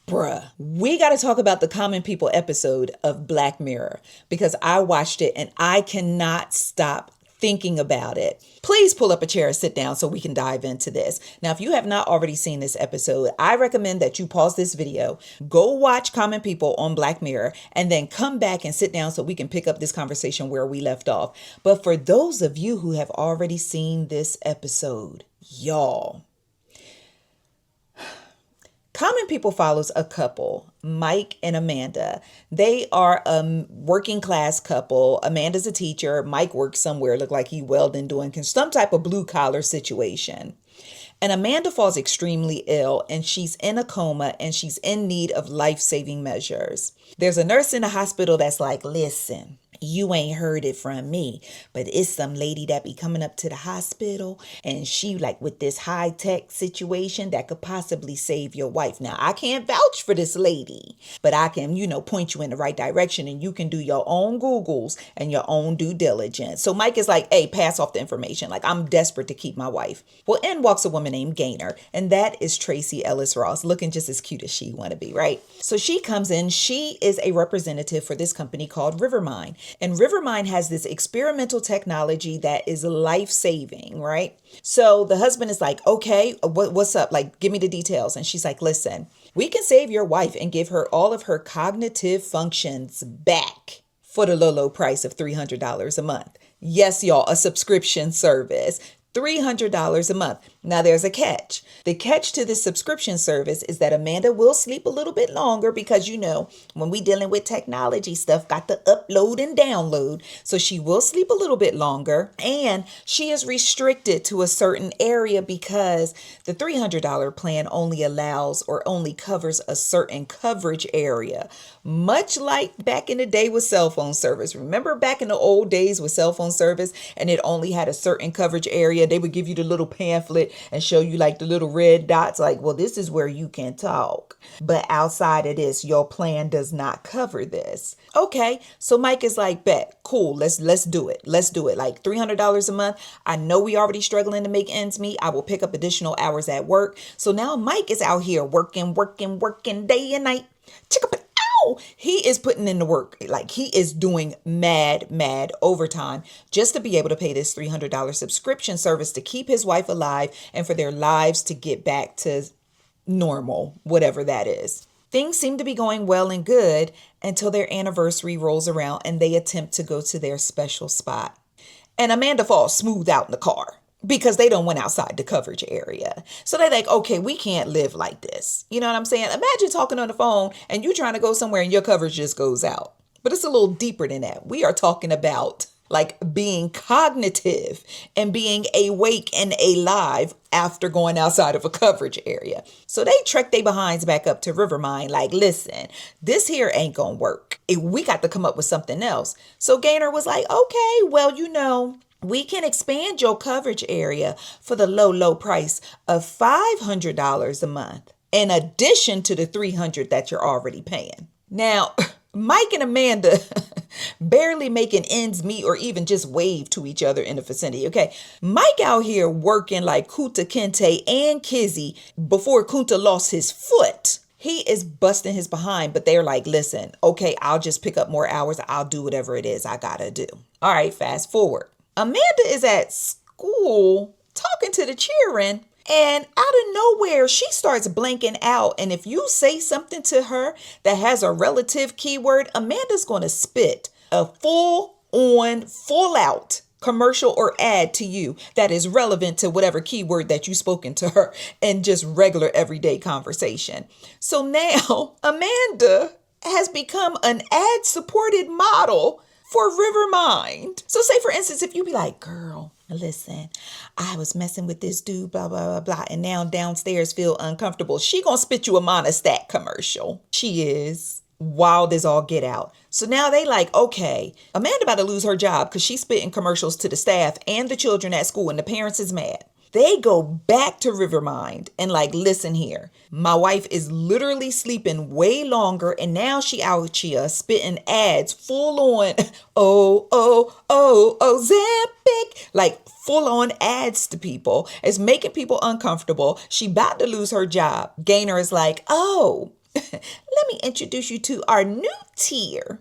Bruh, we got to talk about the Common People episode of Black Mirror because I watched it and I cannot stop thinking about it. Please pull up a chair and sit down so we can dive into this. Now, if you have not already seen this episode, I recommend that you pause this video, go watch Common People on Black Mirror, and then come back and sit down so we can pick up this conversation where we left off. But for those of you who have already seen this episode, y'all, Common People follows a couple, Mike and Amanda. They are a working class couple. Amanda's a teacher. Mike works somewhere, look like he welding, doing some type of blue collar situation. And Amanda falls extremely ill and she's in a coma and she's in need of life-saving measures. There's a nurse in the hospital that's like, listen, you ain't heard it from me, but it's some lady that be coming up to the hospital and she like with this high tech situation that could possibly save your wife. Now, I can't vouch for this lady, but I can, point you in the right direction and you can do your own Googles and your own due diligence. So Mike is like, hey, pass off the information. Like, I'm desperate to keep my wife. Well, in walks a woman named Gaynor, and that is Tracee Ellis Ross, looking just as cute as she want to be, right? So she comes in. She is a representative for this company called RiverMind. And RiverMind has this experimental technology that is life-saving, right? So the husband is like, okay, what's up? Like, give me the details. And she's like, listen, we can save your wife and give her all of her cognitive functions back for the low price of $300 a month. Yes, y'all, a subscription service. $300 a month. Now there's a catch. The catch to this subscription service is that Amanda will sleep a little bit longer because, when we dealing with technology stuff, got to upload and download. So she will sleep a little bit longer and she is restricted to a certain area because the $300 plan only allows or only covers a certain coverage area. Much like back in the day with cell phone service. Remember back in the old days with cell phone service and it only had a certain coverage area? They would give you the little pamphlet and show you like the little red dots like, well, this is where you can talk. But outside of this, your plan does not cover this. Okay, so Mike is like, bet, cool, let's do it. Let's do it. Like $300 a month. I know we already struggling to make ends meet. I will pick up additional hours at work. So now Mike is out here working day and night. He is putting in the work. Like he is doing mad overtime just to be able to pay this $300 subscription service to keep his wife alive and for their lives to get back to normal, whatever that is. Things seem to be going well and good until their anniversary rolls around and they attempt to go to their special spot. And Amanda falls smooth out in the car because they don't went outside the coverage area. So they're like, okay, we can't live like this. You know what I'm saying? Imagine talking on the phone and you trying to go somewhere and your coverage just goes out. But it's a little deeper than that. We are talking about like being cognitive and being awake and alive after going outside of a coverage area. So they trek their behinds back up to RiverMind like, listen, this here ain't gonna work. We got to come up with something else. So Gaynor was like, okay, well, we can expand your coverage area for the low price of $500 a month, in addition to the $300 that you're already paying. Now, Mike and Amanda barely making ends meet or even just wave to each other in the vicinity. Okay, Mike out here working like Kunta Kinte and Kizzy before Kunta lost his foot. He is busting his behind, but they're like, listen, okay, I'll just pick up more hours. I'll do whatever it is I gotta do. All right, fast forward. Amanda is at school talking to the children and out of nowhere, she starts blanking out. And if you say something to her that has a relative keyword, Amanda's going to spit a full out commercial or ad to you that is relevant to whatever keyword that you've spoken to her in just regular everyday conversation. So now Amanda has become an ad supported model for RiverMind. So say, for instance, if you be like, girl, listen, I was messing with this dude, blah, blah, blah, blah, and now downstairs feel uncomfortable. She gonna spit you a monostat commercial. She is wild as all get out. So now they like, okay, Amanda about to lose her job because she's spitting commercials to the staff and the children at school and the parents is mad. They go back to RiverMind and like, listen here, my wife is literally sleeping way longer and now she out here spitting ads full on, Ozempic, like full on ads to people. It's making people uncomfortable. She about to lose her job. Gaynor is like, oh, Let me introduce you to our new tier.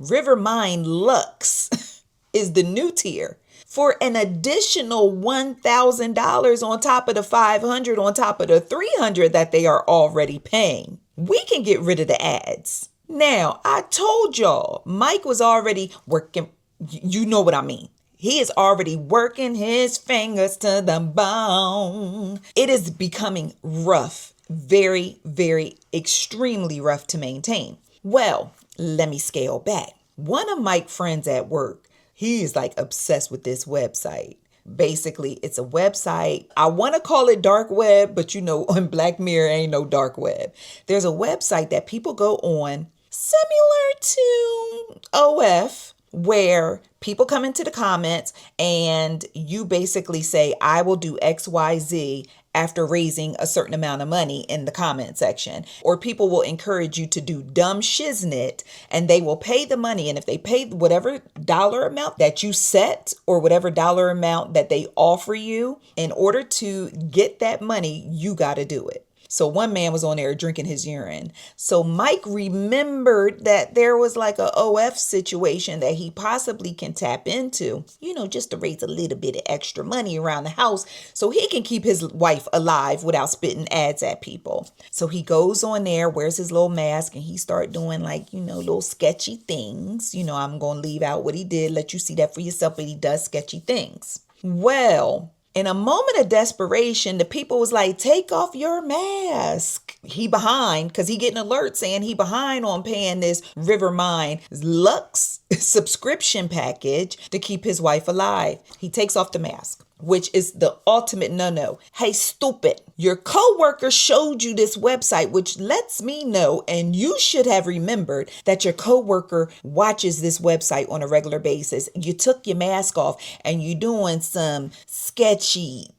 RiverMind Lux is the new tier. For an additional $1,000 on top of the $500, on top of the $300 that they are already paying, we can get rid of the ads. Now, I told y'all, Mike was already working. You know what I mean. He is already working his fingers to the bone. It is becoming rough, very, very extremely rough to maintain. Well, let me scale back. One of Mike's friends at work, he is like obsessed with this website. Basically, it's a website. I want to call it dark web, but you know, on Black Mirror ain't no dark web. There's a website that people go on similar to OF, where people come into the comments and you basically say, I will do XYZ after raising a certain amount of money in the comment section. Or people will encourage you to do dumb shiznit and they will pay the money. And if they pay whatever dollar amount that you set or whatever dollar amount that they offer you, in order to get that money, you got to do it. So one man was on there drinking his urine. So Mike remembered that there was like a OF situation that he possibly can tap into, you know, just to raise a little bit of extra money around the house so he can keep his wife alive without spitting ads at people. So he goes on there, wears his little mask, and he start doing like, you know, little sketchy things. You know, I'm going to leave out what he did, let you see that for yourself, but he does sketchy things. Well, in a moment of desperation, the people was like, take off your mask. He behind, because he getting alerts saying he behind on paying this RiverMind Lux subscription package to keep his wife alive. He takes off the mask, which is the ultimate no-no. Hey, stupid, your coworker showed you this website, which lets me know, and you should have remembered that your coworker watches this website on a regular basis. You took your mask off and you're doing some sketchy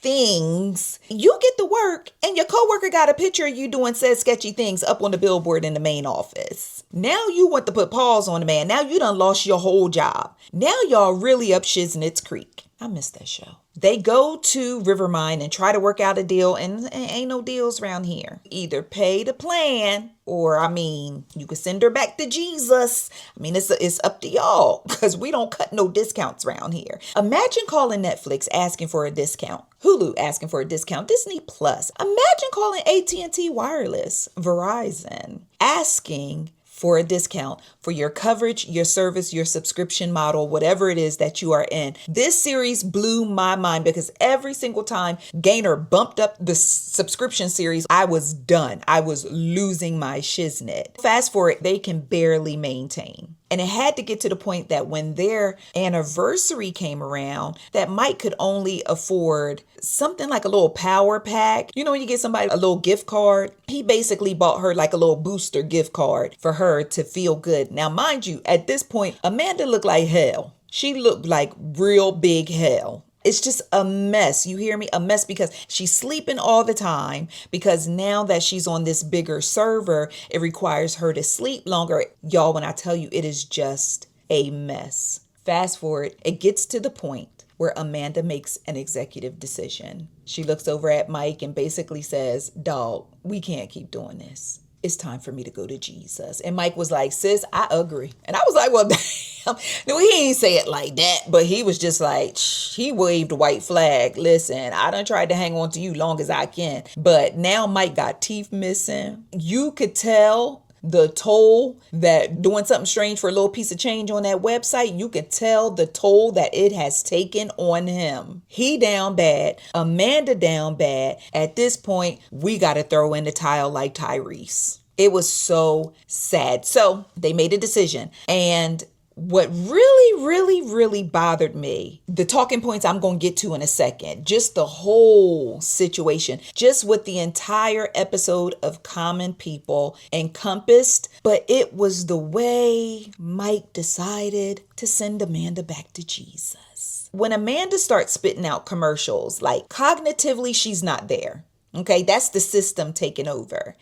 things. You get to work and your coworker got a picture of you doing said sketchy things up on the billboard in the main office. Now you want to put pause on the man. Now you done lost your whole job. Now y'all really up Shiznit's Creek. I miss that show. They go to RiverMind and try to work out a deal, and ain't no deals around here. Either pay the plan, or you could send her back to Jesus. It's up to y'all, because we don't cut no discounts around here. Imagine calling Netflix asking for a discount, Hulu asking for a discount, Disney Plus. Imagine calling AT&T Wireless, Verizon, asking for a discount for your coverage, your service, your subscription model, whatever it is that you are in. This series blew my mind because every single time Gaynor bumped up the subscription series, I was done. I was losing my shiznit. Fast forward, they can barely maintain. And it had to get to the point that when their anniversary came around, that Mike could only afford something like a little power pack. You know, when you get somebody a little gift card, he basically bought her like a little booster gift card for her to feel good. Now, mind you, at this point, Amanda looked like hell. She looked like real big hell. It's just a mess. You hear me? A mess because she's sleeping all the time, because now that she's on this bigger server, it requires her to sleep longer. Y'all, when I tell you, it is just a mess. Fast forward, it gets to the point where Amanda makes an executive decision. She looks over at Mike and basically says, dog, we can't keep doing this. It's time for me to go to Jesus. And Mike was like, sis, I agree. And I was like, well, damn. No, he ain't say it like that, but he was just like, he waved a white flag. Listen, I done tried to hang on to you long as I can. But now Mike got teeth missing. You could tell the toll that doing something strange for a little piece of change on that website, you could tell the toll that it has taken on him. He down bad, Amanda down bad. At this point, we got to throw in the tile like Tyrese. It was so sad. So they made a decision. And what really bothered me, the talking points I'm going to get to in a second, just the whole situation, just what the entire episode of Common People encompassed, but it was the way Mike decided to send Amanda back to Jesus. When Amanda starts spitting out commercials, like cognitively, she's not there. Okay, that's the system taking over.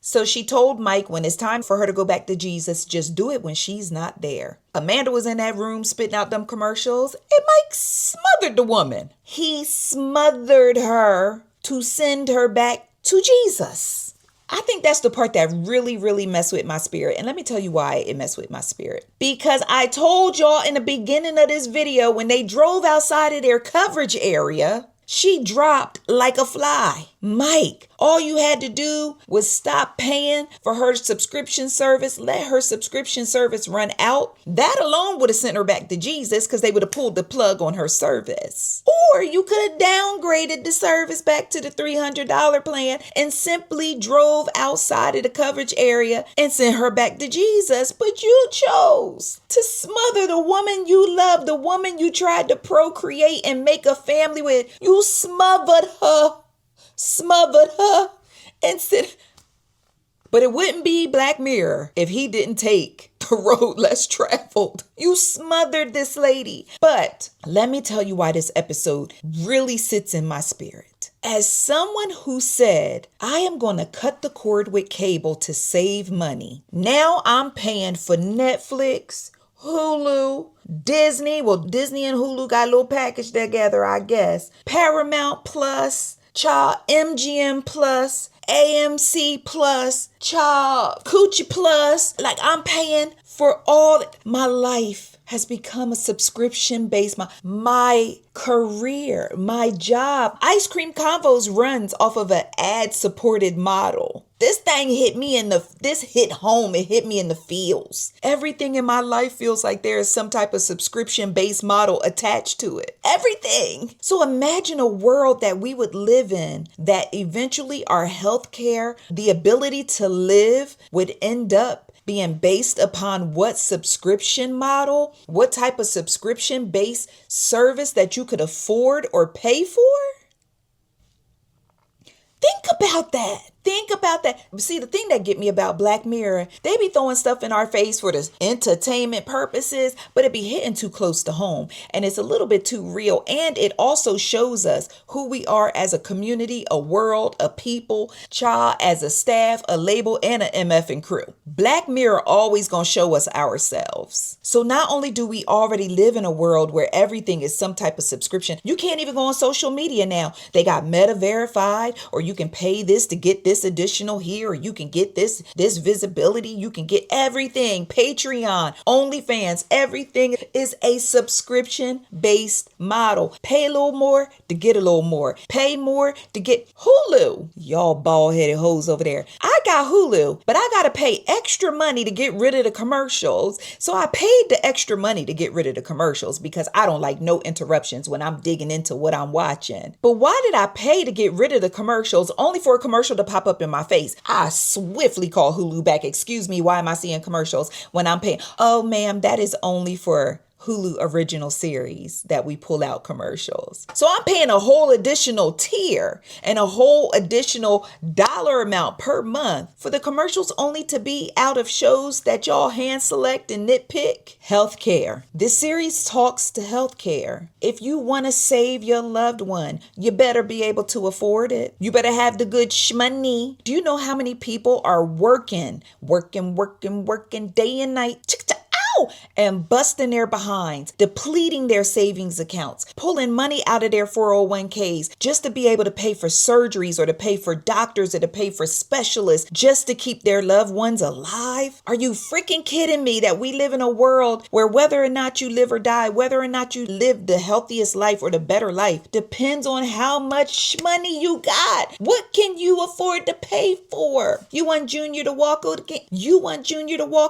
So she told Mike when it's time for her to go back to Jesus, just do it when she's not there. Amanda was in that room spitting out them commercials, and Mike smothered the woman. He smothered her to send her back to Jesus. I think that's the part that really, really messed with my spirit. And let me tell you why it messed with my spirit. Because I told y'all in the beginning of this video, when they drove outside of their coverage area, she dropped like a fly. Mike, all you had to do was stop paying for her subscription service, let her subscription service run out. That alone would have sent her back to Jesus because they would have pulled the plug on her service. Or you could have downgraded the service back to the $300 plan and simply drove outside of the coverage area and sent her back to Jesus. But you chose to smother the woman you love, the woman you tried to procreate and make a family with. You smothered her and said, but it wouldn't be Black Mirror if he didn't take the road less traveled. You smothered this lady. But let me tell you why this episode really sits in my spirit. As someone who said, I am going to cut the cord with cable to save money. Now I'm paying for Netflix, Hulu, Disney. Well, Disney and Hulu got a little package together, I guess. Paramount Plus. MGM Plus, AMC Plus, Coochie Plus. Like, I'm paying for all. My life has become a subscription-based. My career, my job. Ice Cream Convos runs off of an ad-supported model. This thing hit me this hit home. It hit me in the feels. Everything in my life feels like there is some type of subscription-based model attached to it. Everything. So imagine a world that we would live in that eventually our healthcare, the ability to live would end up being based upon what subscription model, what type of subscription-based service that you could afford or pay for? Think about that. Think about that. See, the thing that get me about Black Mirror, they be throwing stuff in our face for the entertainment purposes, but it be hitting too close to home. And it's a little bit too real. And it also shows us who we are as a community, a world, a people, as a staff, a label, and an MF and crew. Black Mirror always gonna show us ourselves. So not only do we already live in a world where everything is some type of subscription, you can't even go on social media now. They got Meta verified, or you can pay this to get this additional here, or you can get this visibility. You can get everything. Patreon, OnlyFans, everything is a subscription based model. Pay a little more to get a little more. Pay more to get Hulu. Y'all bald headed hoes over there. I got Hulu, but I gotta pay extra money to get rid of the commercials. So I paid the extra money to get rid of the commercials because I don't like no interruptions when I'm digging into what I'm watching. But why did I pay to get rid of the commercials only for a commercial to pop up in my face? I swiftly call Hulu back. Excuse me, why am I seeing commercials when I'm paying? Oh, ma'am, that is only for Hulu original series that we pull out commercials. So I'm paying a whole additional tier and a whole additional dollar amount per month for the commercials only to be out of shows that y'all hand select and nitpick. Healthcare. This series talks to healthcare. If you want to save your loved one, you better be able to afford it. You better have the good shmoney. Do you know how many people are working day and night? And busting their behinds, depleting their savings accounts, pulling money out of their 401ks just to be able to pay for surgeries or to pay for doctors or to pay for specialists just to keep their loved ones alive? Are you freaking kidding me that we live in a world where whether or not you live or die, whether or not you live the healthiest life or the better life depends on how much money you got? What can you afford to pay for? You want Junior to walk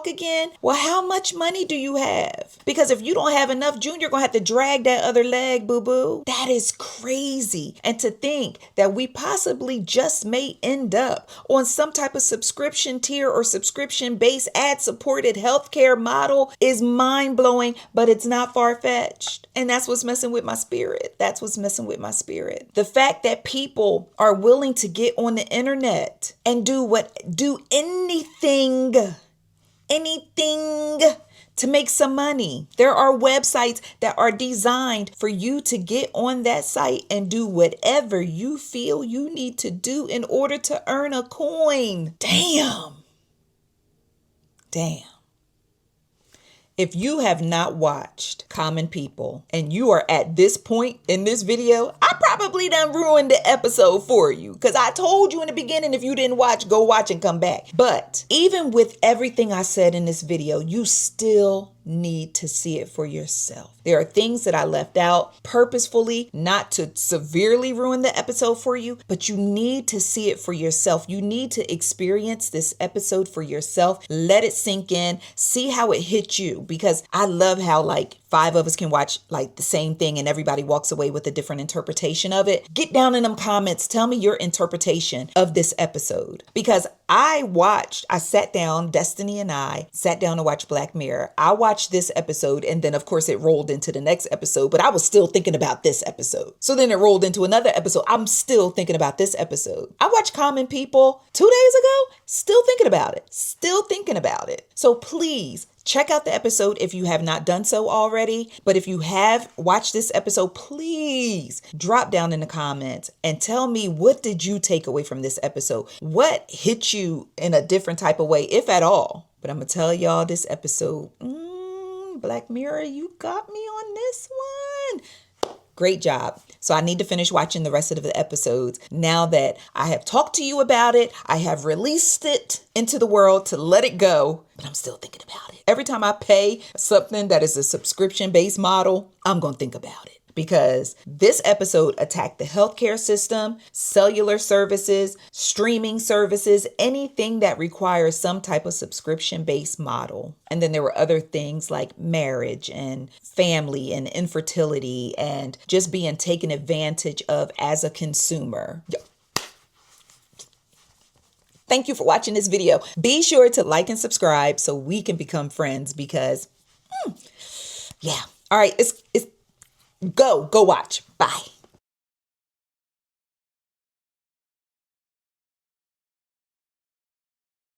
again? Well, how much money do you have? Because if you don't have enough, Junior gonna have to drag that other leg, boo-boo. That is crazy. And to think that we possibly just may end up on some type of subscription tier or subscription-based ad-supported healthcare model is mind-blowing, but it's not far-fetched. And that's what's messing with my spirit. The fact that people are willing to get on the internet and do anything to make some money. There are websites that are designed for you to get on that site and do whatever you feel you need to do in order to earn a coin. Damn. If you have not watched Common People and you are at this point in this video, I probably done ruined the episode for you because I told you in the beginning, if you didn't watch, go watch and come back. But even with everything I said in this video, you still need to see it for yourself. There are things that I left out purposefully, not to severely ruin the episode for you, but you need to see it for yourself. You need to experience this episode for yourself. Let it sink in. See how it hit you, because I love how like 5 of us can watch like the same thing and everybody walks away with a different interpretation of it. Get down in them comments. Tell me your interpretation of this episode, because I sat down, Destiny and I sat down to watch Black Mirror. I watched this episode and then of course it rolled into the next episode, but I was still thinking about this episode. So then it rolled into another episode. I'm still thinking about this episode. I watched Common People 2 days ago, still thinking about it. So please check out the episode if you have not done so already. But if you have watched this episode, please drop down in the comments and tell me, what did you take away from this episode? What hit you in a different type of way, if at all? But I'm going to tell y'all, this episode, Black Mirror, you got me on this one. Great job. So I need to finish watching the rest of the episodes now that I have talked to you about it. I have released it into the world to let it go, but I'm still thinking about it. Every time I pay something that is a subscription-based model, I'm going to think about it. Because this episode attacked the healthcare system, cellular services, streaming services, anything that requires some type of subscription-based model. And then there were other things like marriage and family and infertility and just being taken advantage of as a consumer. Thank you for watching this video. Be sure to like and subscribe so we can become friends, because, yeah. All right, it's Go watch. Bye.